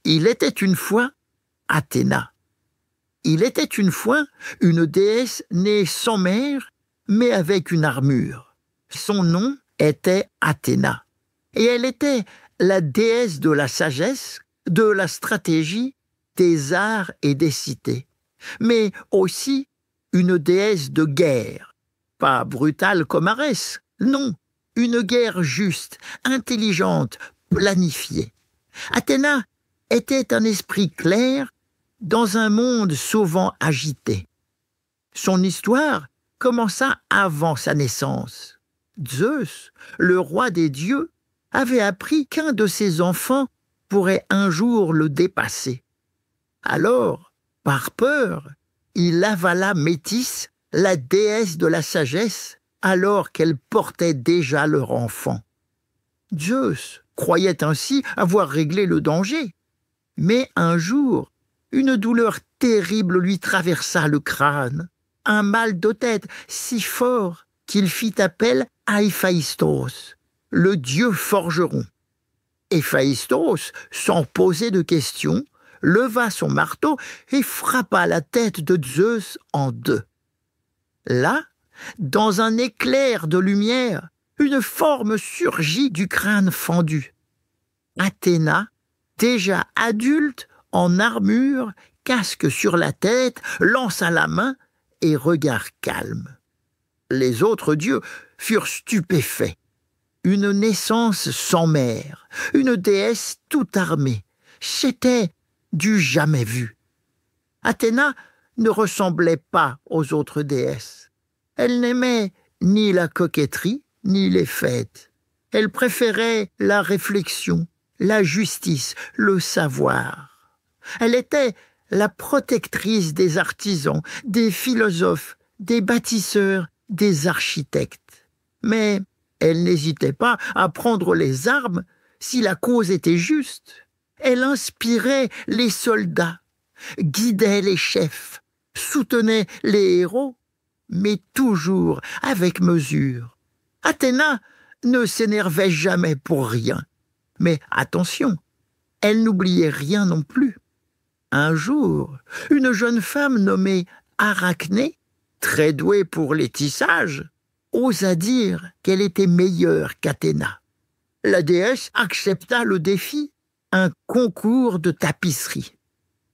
Il était une fois Athéna. Il était une fois une déesse née sans mère, mais avec une armure. Son nom était Athéna. Et elle était la déesse de la sagesse, de la stratégie, des arts et des cités. Mais aussi une déesse de guerre. Pas brutale comme Arès, non. Une guerre juste, intelligente, planifiée. Athéna était un esprit clair dans un monde souvent agité. Son histoire commença avant sa naissance. Zeus, le roi des dieux, avait appris qu'un de ses enfants pourrait un jour le dépasser. Alors, par peur, il avala Métis, la déesse de la sagesse, alors qu'elle portait déjà leur enfant. Zeus croyait ainsi avoir réglé le danger. Mais un jour, une douleur terrible lui traversa le crâne, un mal de tête si fort qu'il fit appel à Héphaïstos, le dieu forgeron. Héphaïstos, sans poser de questions, leva son marteau et frappa la tête de Zeus en deux. Là, dans un éclair de lumière, une forme surgit du crâne fendu. Athéna, déjà adulte, en armure, casque sur la tête, lance à la main et regard calme. Les autres dieux furent stupéfaits. Une naissance sans mère, une déesse tout armée. C'était du jamais vu. Athéna ne ressemblait pas aux autres déesses. Elle n'aimait ni la coquetterie, ni les fêtes. Elle préférait la réflexion, la justice, le savoir. Elle était la protectrice des artisans, des philosophes, des bâtisseurs, des architectes. Mais elle n'hésitait pas à prendre les armes si la cause était juste. Elle inspirait les soldats, guidait les chefs, soutenait les héros, mais toujours avec mesure. Athéna ne s'énervait jamais pour rien. Mais attention, elle n'oubliait rien non plus. Un jour, une jeune femme nommée Arachné, très douée pour les tissages, osa dire qu'elle était meilleure qu'Athéna. La déesse accepta le défi, un concours de tapisserie.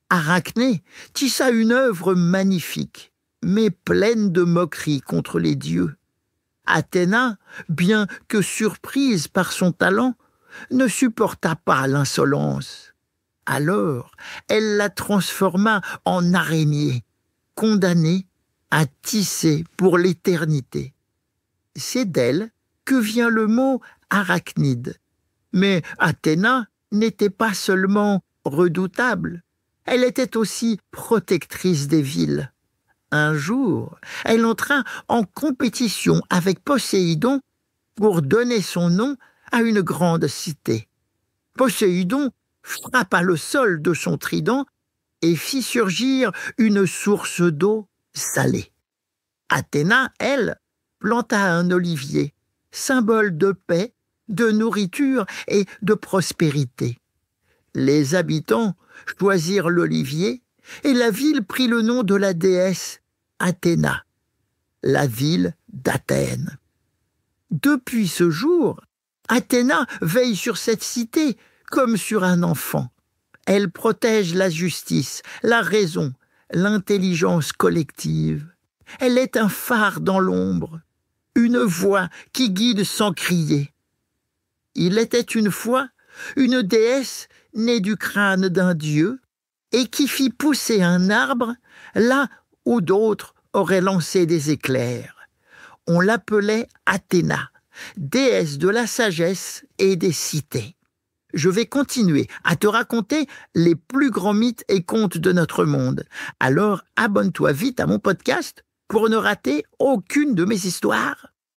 Arachné tissa une œuvre magnifique, mais pleine de moqueries contre les dieux. Athéna, bien que surprise par son talent, ne supporta pas l'insolence. Alors, elle la transforma en araignée, condamnée à tisser pour l'éternité. C'est d'elle que vient le mot arachnide. Mais Athéna n'était pas seulement redoutable, elle était aussi protectrice des villes. Un jour, elle entra en compétition avec Poséidon pour donner son nom à une grande cité. Poséidon frappa le sol de son trident et fit surgir une source d'eau salée. Athéna, elle, planta un olivier, symbole de paix, de nourriture et de prospérité. Les habitants choisirent l'olivier et la ville prit le nom de la déesse Athéna, la ville d'Athènes. Depuis ce jour, Athéna veille sur cette cité comme sur un enfant. Elle protège la justice, la raison, l'intelligence collective. Elle est un phare dans l'ombre, une voix qui guide sans crier. Il était une fois une déesse née du crâne d'un dieu et qui fit pousser un arbre là où d'autres auraient lancé des éclairs. On l'appelait Athéna, déesse de la sagesse et des cités. Je vais continuer à te raconter les plus grands mythes et contes de notre monde. Alors abonne-toi vite à mon podcast pour ne rater aucune de mes histoires.